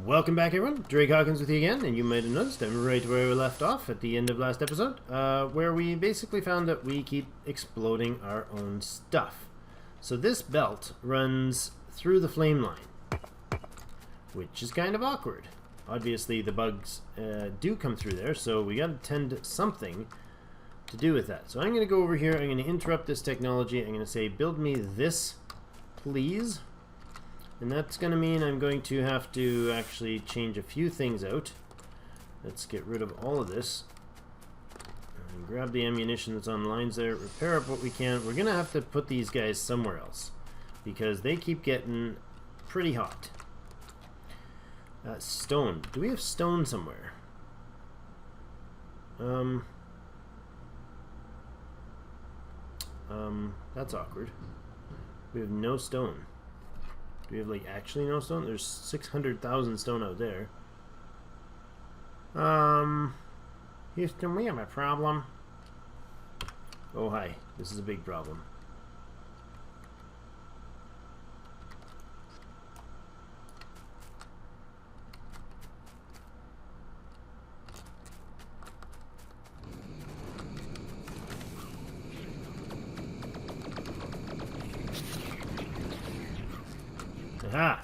Welcome back, everyone. Drake Hawkins with you again, and you might have noticed I'm right where we left off at the end of last episode, where we basically found that we keep exploding our own stuff. So this belt runs through the flame line, which is kind of awkward. Obviously, the bugs do come through there, so we got to tend something to do with that. So I'm going to go over here, I'm going to interrupt this technology, I'm going to say, build me this, please. And that's going to mean I'm going to have to actually change a few things out. Let's get rid of all of this. And grab the ammunition that's on the lines there. Repair up what we can. We're going to have to put these guys somewhere else, because they keep getting pretty hot. Stone. Do we have stone somewhere? That's awkward. We have no stone. Do we have, like, actually no stone? There's 600,000 stone out there. Houston, we have a problem. Oh, hi. This is a big problem. Aha!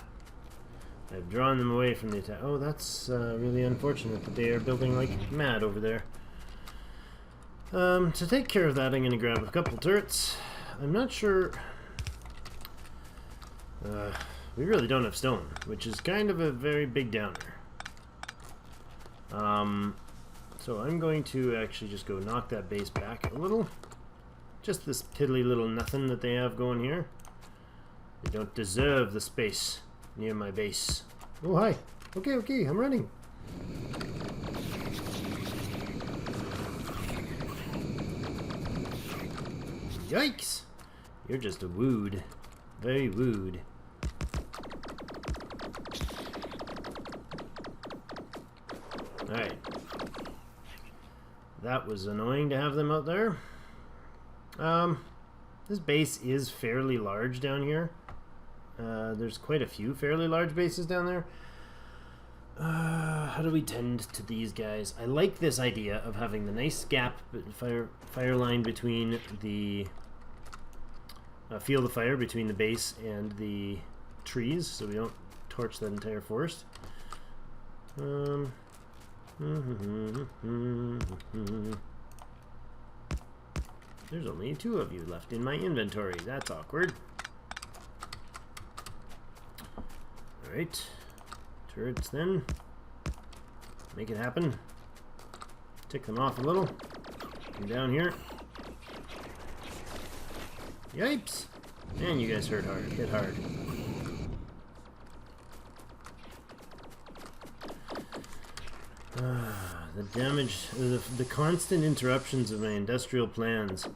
I've drawn them away from the attack. Oh, that's really unfortunate that they are building like mad over there. To take care of that, I'm going to grab a couple turrets. I'm not sure... we really don't have stone, which is kind of a very big downer. So I'm going to actually just go knock that base back a little. Just this piddly little nothing that they have going here. They don't deserve the space near my base. Oh, hi. Okay, I'm running. Yikes! You're just a wooed. Very wooed. Alright. That was annoying to have them out there. This base is fairly large down here. There's quite a few fairly large bases down there. How do we tend to these guys? I like this idea of having the nice gap fire line between the field of fire between the base and the trees, so we don't torch that entire forest. There's only 2 of you left in my inventory. That's awkward. Alright. Turrets then. Make it happen. Tick them off a little. Come down here. Yipes! Man, you guys hit hard. The damage, the constant interruptions of my industrial plans.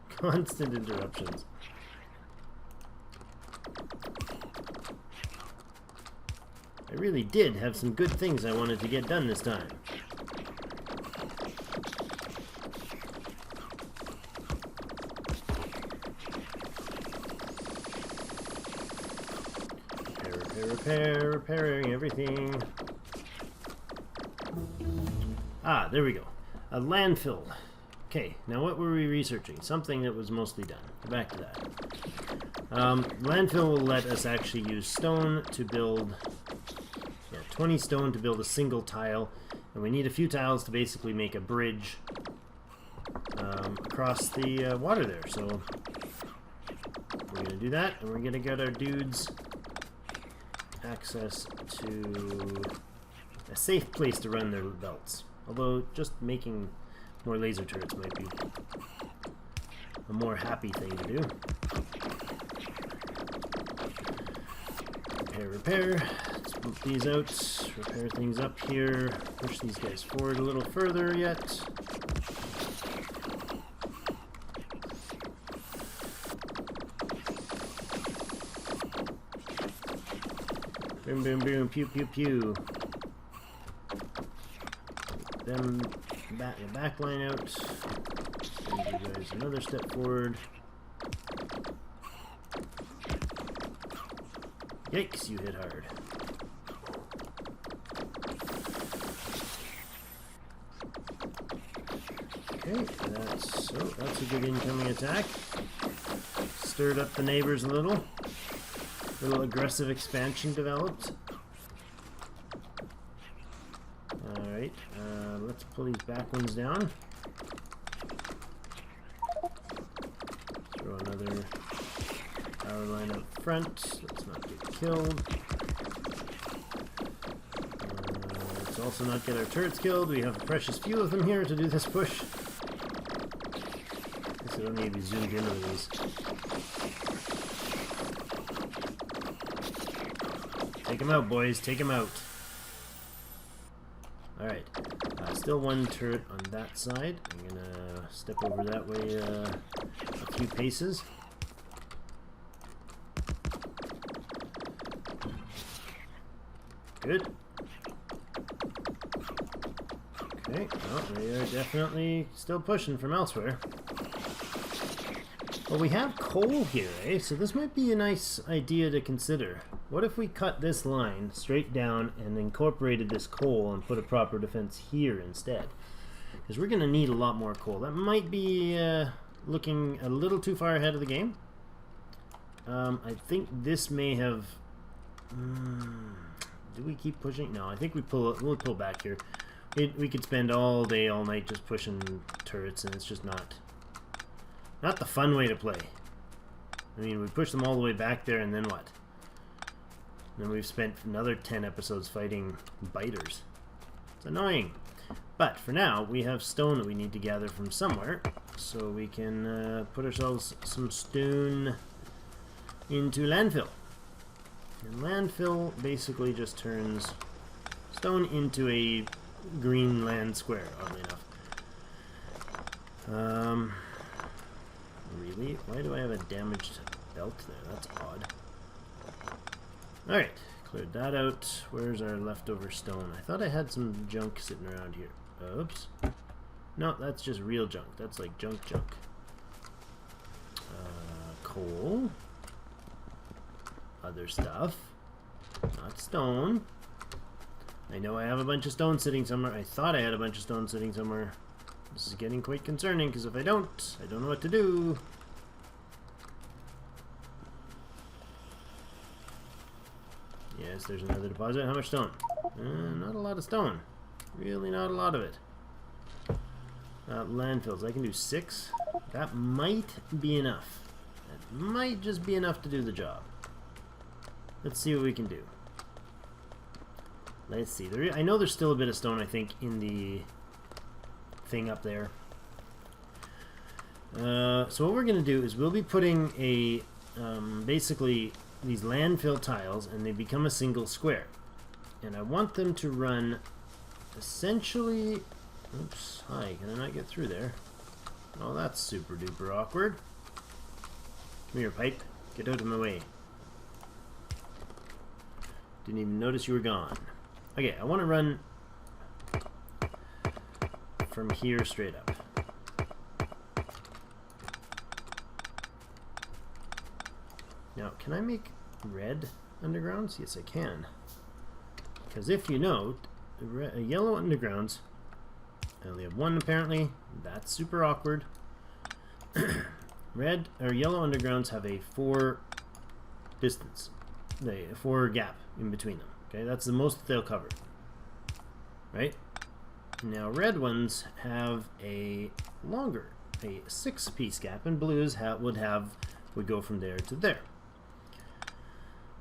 Constant interruptions. I really did have some good things I wanted to get done this time. Repairing everything. Ah, there we go. A landfill. Okay, now what were we researching? Something that was mostly done. Go back to that. Landfill will let us actually use stone to build... 20 stone to build a single tile. And we need a few tiles to basically make a bridge across the water there. So we're going to do that, and we're going to get our dudes access to a safe place to run their belts. Although just making more laser turrets might be a more happy thing to do. Repair. Let's Pump these out, repair things up here, push these guys forward a little further yet. Boom, boom, boom, pew, pew, pew. Them back line out. Send you guys another step forward. Yikes, you hit hard. Okay, that's a good incoming attack. Stirred up the neighbors a little. A little aggressive expansion developed. Alright, let's pull these back ones down. Throw another power line up front. Let's not get killed. Let's also not get our turrets killed. We have a precious few of them here to do this push. Guess I don't need to be zoomed into these. Take him out, boys. Take him out. Alright. Still one turret on that side. I'm gonna step over that way a few paces. Good. Okay. Well, they are definitely still pushing from elsewhere. Well, we have coal here, eh? So this might be a nice idea to consider. What if we cut this line straight down and incorporated this coal and put a proper defense here instead? Because we're going to need a lot more coal. That might be looking a little too far ahead of the game. I think this may have... do we keep pushing? No, I think we'll pull back here. We could spend all day, all night just pushing turrets, and it's just not the fun way to play. I mean, we push them all the way back there, and then what? Then we've spent another 10 episodes fighting biters. It's annoying. But for now, we have stone that we need to gather from somewhere, so we can put ourselves some stone into landfill. And landfill basically just turns stone into a green land square, oddly enough. Really? Why do I have a damaged belt there? That's odd. Alright, cleared that out. Where's our leftover stone? I thought I had some junk sitting around here. Oops. No, that's just real junk. That's like junk. Coal. Other stuff. Not stone. I know I have a bunch of stone sitting somewhere. I thought I had a bunch of stone sitting somewhere. This is getting quite concerning, because if I don't know what to do. Yes, there's another deposit. How much stone? Not a lot of stone. Really not a lot of it. Landfills. I can do 6. That might be enough. That might just be enough to do the job. Let's see what we can do. Let's see. I know there's still a bit of stone, I think, in the thing up there. So what we're going to do is we'll be putting a basically these landfill tiles, and they become a single square. And I want them to run essentially... Oops. Hi, can I not get through there? Oh, that's super duper awkward. Come here, pipe. Get out of my way. Didn't even notice you were gone. Okay, I want to run from here straight up. Now, can I make red undergrounds? Yes, I can. Because if you note, yellow undergrounds, I only have one apparently. That's super awkward. Red or yellow undergrounds have a 4 distance, a 4 gap in between them. Okay, that's the most they'll cover. Right? Now red ones have a longer, a 6-piece gap, and blues would go from there to there.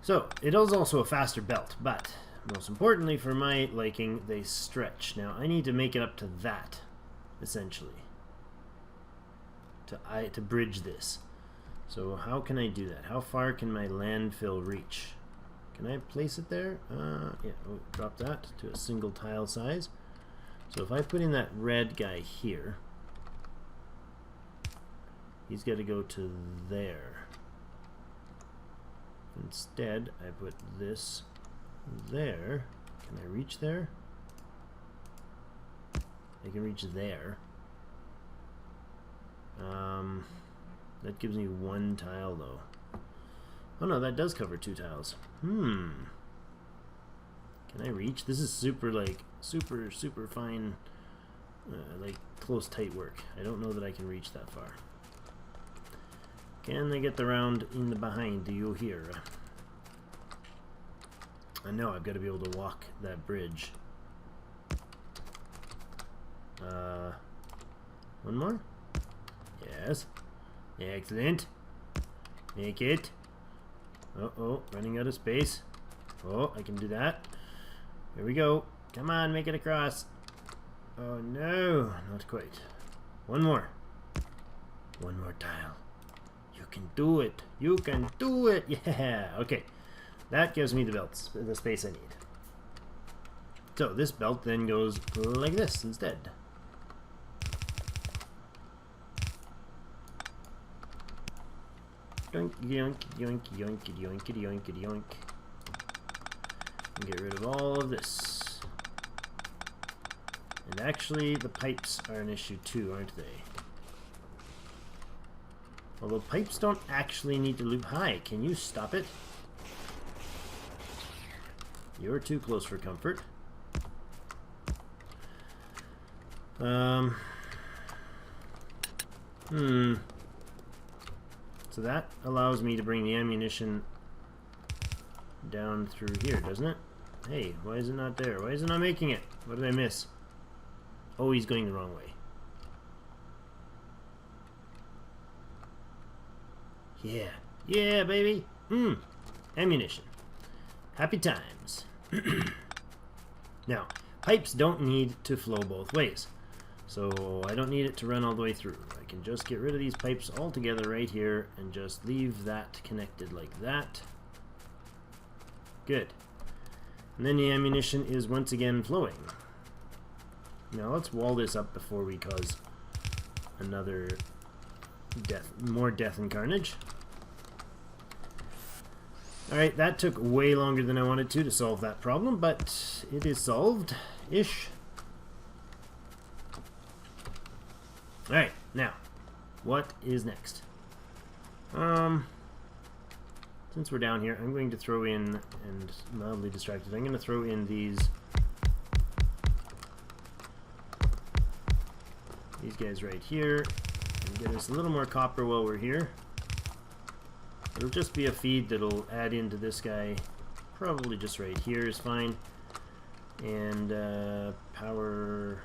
So it is also a faster belt, but most importantly for my liking, they stretch. Now I need to make it up to that, essentially, to bridge this. So how can I do that? How far can my landfill reach? Can I place it there? Yeah, oh, drop that to a single tile size. So if I put in that red guy here, he's got to go to there. Instead, I put this there. Can I reach there? I can reach there. That gives me one tile though. Oh no, that does cover 2 tiles. Can I reach? This is super, like, super fine, like, close, tight work. I don't know that I can reach that far. Can they get the round in the behind? Do you hear? I know I've got to be able to walk that bridge. One more? Yes. Excellent. Make it. Uh-oh, running out of space. Oh, I can do that. Here we go. Come on, make it across. Oh no, not quite. One more. One more tile. You can do it. You can do it. Yeah. Okay. That gives me the space I need. So this belt then goes like this instead. Yoink, yoink, yoink, yoink, yoink, yoink, yoink. And get rid of all of this. And actually, the pipes are an issue too, aren't they? Although pipes don't actually need to loop. Hi, can you stop it? You're too close for comfort. So that allows me to bring the ammunition down through here, doesn't it? Hey, why is it not there? Why is it not making it? What did I miss? Oh, he's going the wrong way. Yeah. Yeah, baby. Ammunition. Happy times. Now, pipes don't need to flow both ways. So I don't need it to run all the way through. I can just get rid of these pipes altogether right here and just leave that connected like that. Good. And then the ammunition is once again flowing. Now let's wall this up before we cause another death, more death and carnage. Alright, that took way longer than I wanted to solve that problem, but it is solved-ish. Alright, now, what is next? Since we're down here, I'm going to throw in, and mildly distracted, I'm going to throw in these guys right here, and get us a little more copper while we're here. It'll just be a feed that'll add into this guy, probably just right here is fine, and power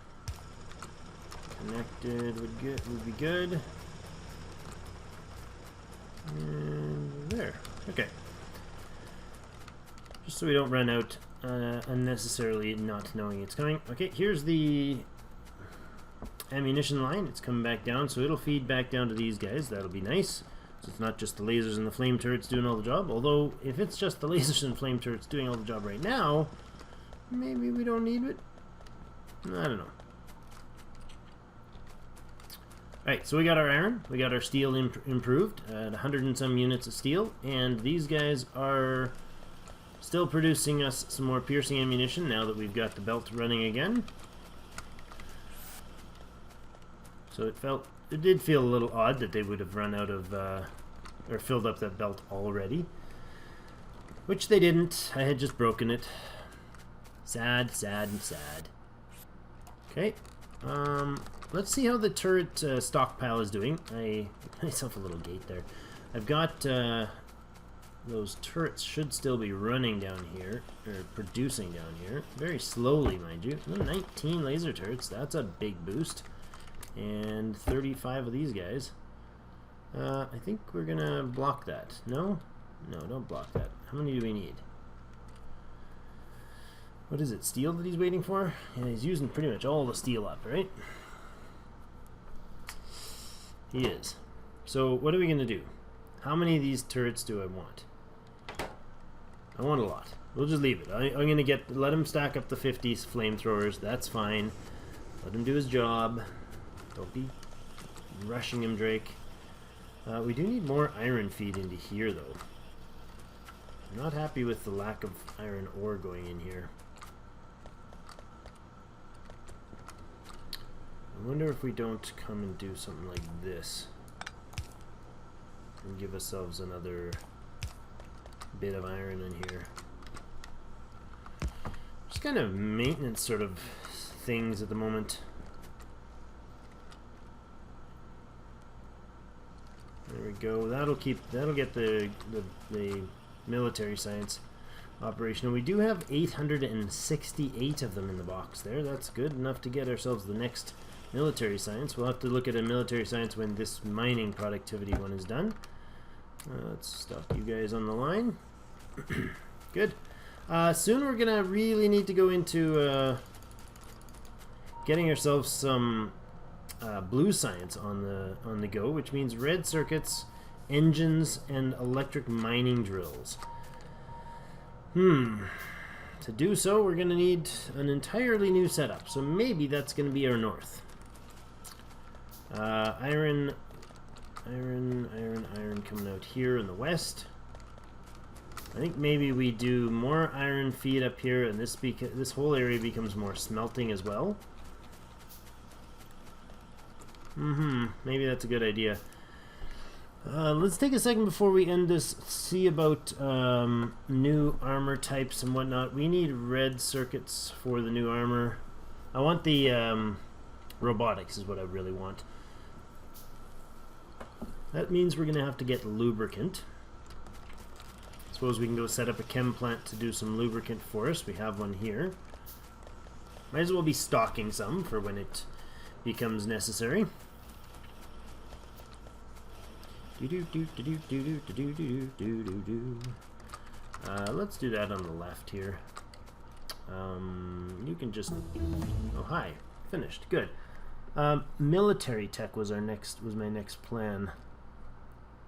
connected would be good. And there. Okay. Just so we don't run out unnecessarily not knowing it's coming. Okay, here's the ammunition line. It's coming back down, so it'll feed back down to these guys. That'll be nice. So it's not just the lasers and the flame turrets doing all the job. Although, if it's just the lasers and flame turrets doing all the job right now, maybe we don't need it. I don't know. Alright, so we got our iron, we got our steel improved at 100 and some units of steel, and these guys are still producing us some more piercing ammunition now that we've got the belt running again. So it did feel a little odd that they would have run out of, or filled up that belt already. Which they didn't, I had just broken it. Sad, sad, and sad. Okay. Let's see how the turret stockpile is doing. I put myself a little gate there. I've got those turrets should still be running down here, or producing down here. Very slowly, mind you. 19 laser turrets, that's a big boost. And 35 of these guys. I think we're gonna block that. No? No, don't block that. How many do we need? What is it, steel that he's waiting for? Yeah, he's using pretty much all the steel up, right? He is. So what are we going to do? How many of these turrets do I want? I want a lot. We'll just leave it. I'm going to let him stack up the 50 flamethrowers. That's fine. Let him do his job. Don't be rushing him, Drake. We do need more iron feed into here, though. I'm not happy with the lack of iron ore going in here. I wonder if we don't come and do something like this and give ourselves another bit of iron in here. Just kind of maintenance sort of things at the moment. There we go. That'll get the military science operational. We do have 868 of them in the box there. That's good enough to get ourselves the next military science. We'll have to look at a military science when this mining productivity one is done. Let's stop you guys on the line. Good. Soon we're gonna really need to go into getting ourselves some blue science on the go, which means red circuits, engines, and electric mining drills. To do so, we're gonna need an entirely new setup. So maybe that's gonna be our north. Iron coming out here in the west. I think maybe we do more iron feed up here, and this whole area becomes more smelting as well. Maybe that's a good idea. Let's take a second before we end this. See about new armor types and whatnot. We need red circuits for the new armor. I want the robotics is what I really want. That means we're going to have to get lubricant. Suppose we can go set up a chem plant to do some lubricant for us. We have one here. Might as well be stocking some for when it becomes necessary. Let's do that on the left here. You can just... Oh, hi. Finished. Good. Military tech was my next plan.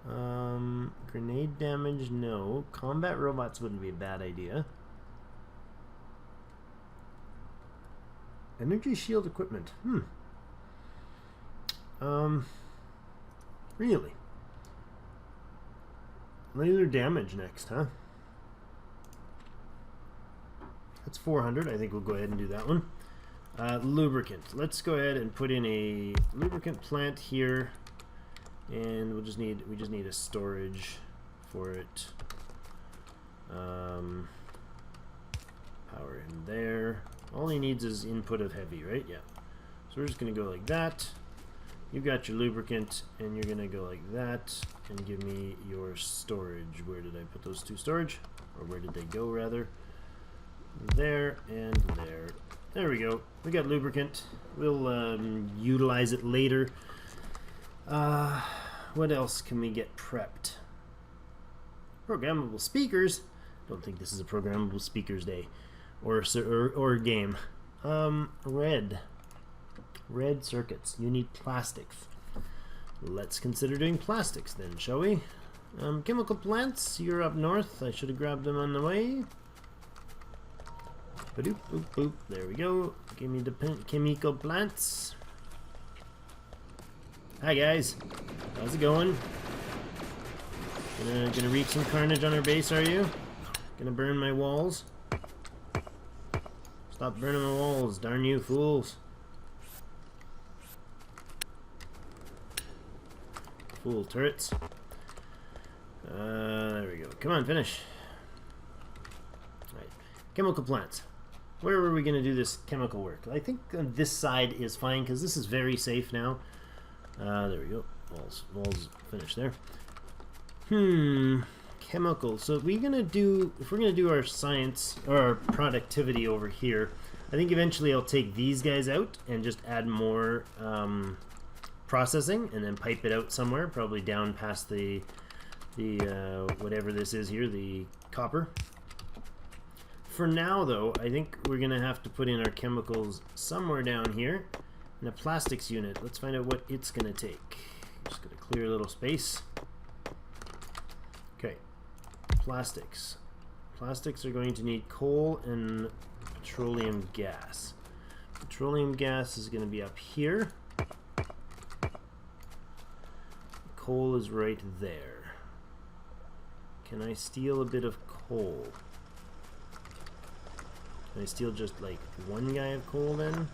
Grenade damage, no. Combat robots wouldn't be a bad idea. Energy shield equipment. Really? Laser damage next, huh? That's 400. I think we'll go ahead and do that one. Lubricant. Let's go ahead and put in a lubricant plant here, and we just need a storage for it. Power in there. All he needs is input of heavy, right? Yeah. So we're just gonna go like that. You got your lubricant, and you're gonna go like that, and give me your storage. Where did I put those two storage? Or where did they go, rather? There and there. There we go. We got lubricant. We'll utilize it later. What else can we get prepped? Programmable speakers. Don't think this is a programmable speakers day, or game. Red circuits. You need plastics. Let's consider doing plastics then, shall we? Chemical plants. You're up north. I should have grabbed them on the way. Ba-doop, boop, boop. There we go. Give me the chemical plants. Hi guys. How's it going? Gonna wreak some carnage on our base, are you? Gonna burn my walls? Stop burning my walls, darn you fools. Fool turrets. There we go. Come on, finish. Alright. Chemical plants. Where were we going to do this chemical work? I think this side is fine because this is very safe now. There we go. Walls finished there. Chemicals. So if we're gonna do our science or our productivity over here, I think eventually I'll take these guys out and just add more processing, and then pipe it out somewhere, probably down past the whatever this is here, the copper. For now, though, I think we're going to have to put in our chemicals somewhere down here in a plastics unit. Let's find out what it's going to take. Just going to clear a little space. Okay. Plastics. Plastics are going to need coal and petroleum gas. Petroleum gas is going to be up here. Coal is right there. Can I steal a bit of coal? Can I steal just like one guy of coal then?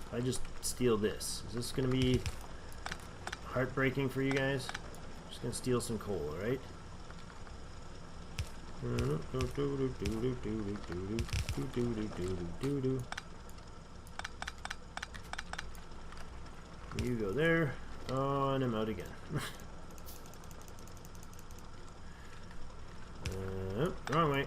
If I just steal this, is this going to be heartbreaking for you guys? Just going to steal some coal, alright? You go there. Oh, and I'm out again. Wrong way.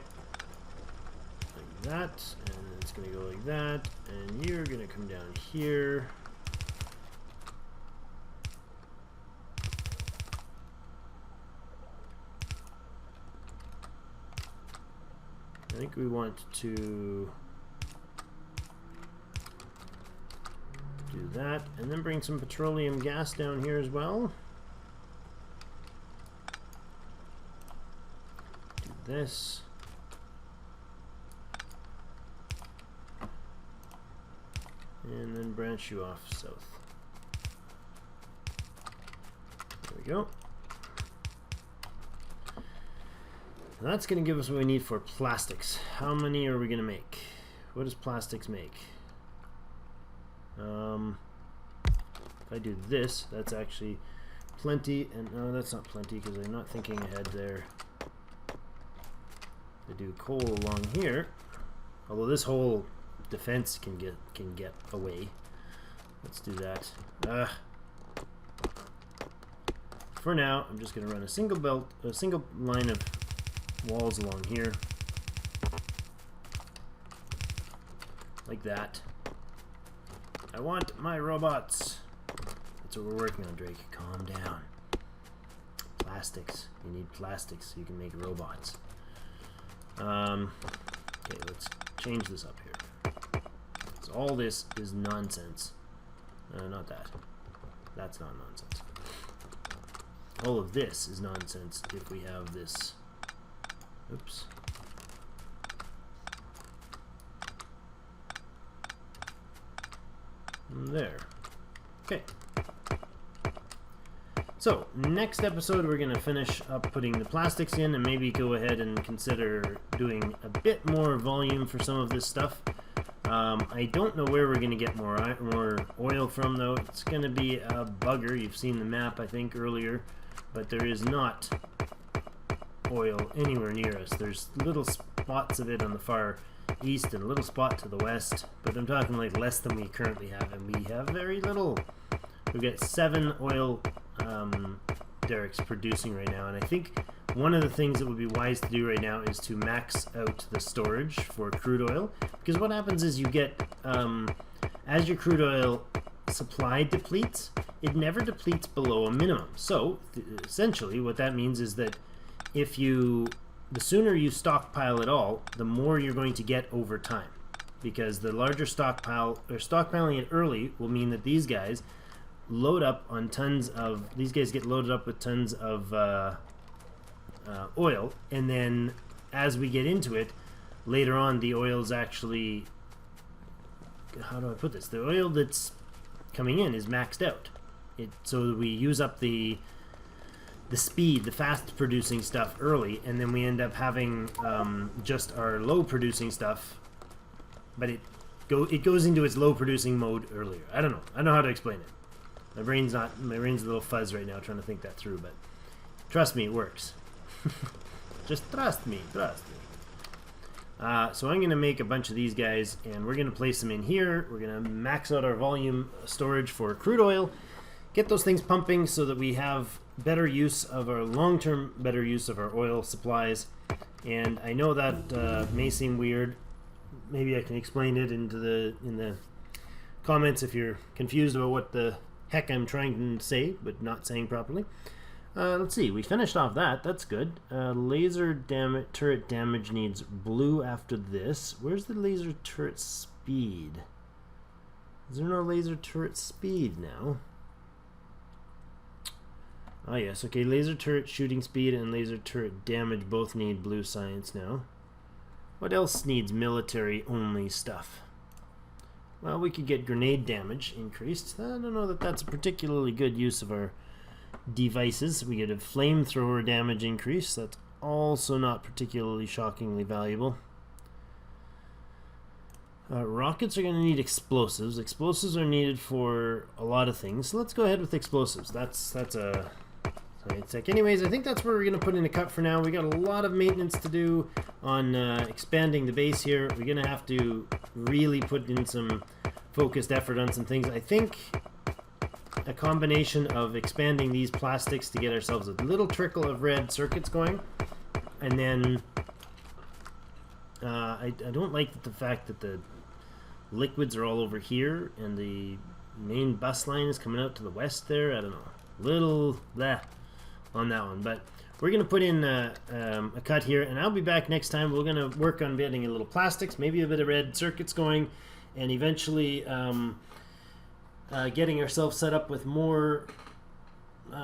Like that, and it's gonna go like that, and you're gonna come down here. I think we want to do that, and then bring some petroleum gas down here as well. Do this. And then branch you off south. There we go. And that's going to give us what we need for plastics. How many are we going to make? What does plastics make? If I do this, that's actually plenty, and no, that's not plenty because I'm not thinking ahead there. I do coal along here, although this whole defense can get away. Let's do that. For now, I'm just going to run a single line of walls along here, like that. I want my robots. That's what we're working on, Drake. Calm down. Plastics. You need plastics so you can make robots. Okay, let's change this up here. So all this is nonsense. Not that. That's not nonsense. All of this is nonsense if we have this. Oops. There. Okay. So, next episode we're going to finish up putting the plastics in and maybe go ahead and consider doing a bit more volume for some of this stuff. I don't know where we're going to get more oil from, though. It's going to be a bugger. You've seen the map, I think, earlier, but there is not oil anywhere near us. There's little spots of it on the far east and a little spot to the west, but I'm talking like less than we currently have, and we have very little. We've got 7 oil derricks producing right now, and I think one of the things that would be wise to do right now is to max out the storage for crude oil, because what happens is you get as your crude oil supply depletes, it never depletes below a minimum. So essentially what that means is that the sooner you stockpile it all, the more you're going to get over time, because the larger stockpile, or stockpiling it early, will mean that these guys load up on tons of, these guys get loaded up with tons of oil, and then as we get into it later on, the oil's actually, how do I put this, the oil that's coming in is maxed out. So we use up the speed, the fast producing stuff early, and then we end up having just our low producing stuff, but it goes into its low producing mode earlier. I don't know how to explain it. My brain's a little fuzz right now trying to think that through, but trust me, it works. Just trust me. So I'm going to make a bunch of these guys, and we're going to place them in here. We're going to max out our volume storage for crude oil, get those things pumping so that we have better use of our long-term, better use of our oil supplies. And I know that may seem weird. Maybe I can explain it in the comments if you're confused about what the heck I'm trying to say but not saying properly. Let's see, we finished off that. That's good. Laser turret damage needs blue after this. Where's the laser turret speed? Is there no laser turret speed now? Oh yes, okay, laser turret shooting speed and laser turret damage both need blue science now. What else needs military-only stuff? Well, we could get grenade damage increased. I don't know that that's a particularly good use of our devices. We get a flamethrower damage increase. That's also not particularly shockingly valuable. Rockets are going to need explosives. Explosives are needed for a lot of things. So let's go ahead with explosives. That's a... Sorry, it's like, anyways, I think that's where we're going to put in a cut for now. We got a lot of maintenance to do on expanding the base here. We're going to have to really put in some focused effort on some things. I think a combination of expanding these plastics to get ourselves a little trickle of red circuits going, and then I don't like the fact that the liquids are all over here and the main bus line is coming out to the west there. I don't know, little blah on that one, but we're gonna put in a cut here, and I'll be back next time. We're gonna work on getting a little plastics, maybe a bit of red circuits going, and eventually getting ourselves set up with more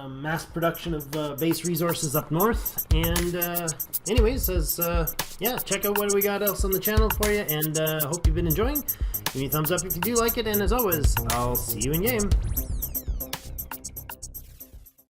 mass production of base resources up north. And anyways, yeah, check out what we got else on the channel for you, and hope you've been enjoying. Give me a thumbs up if you do like it, and as always, I'll see you in game.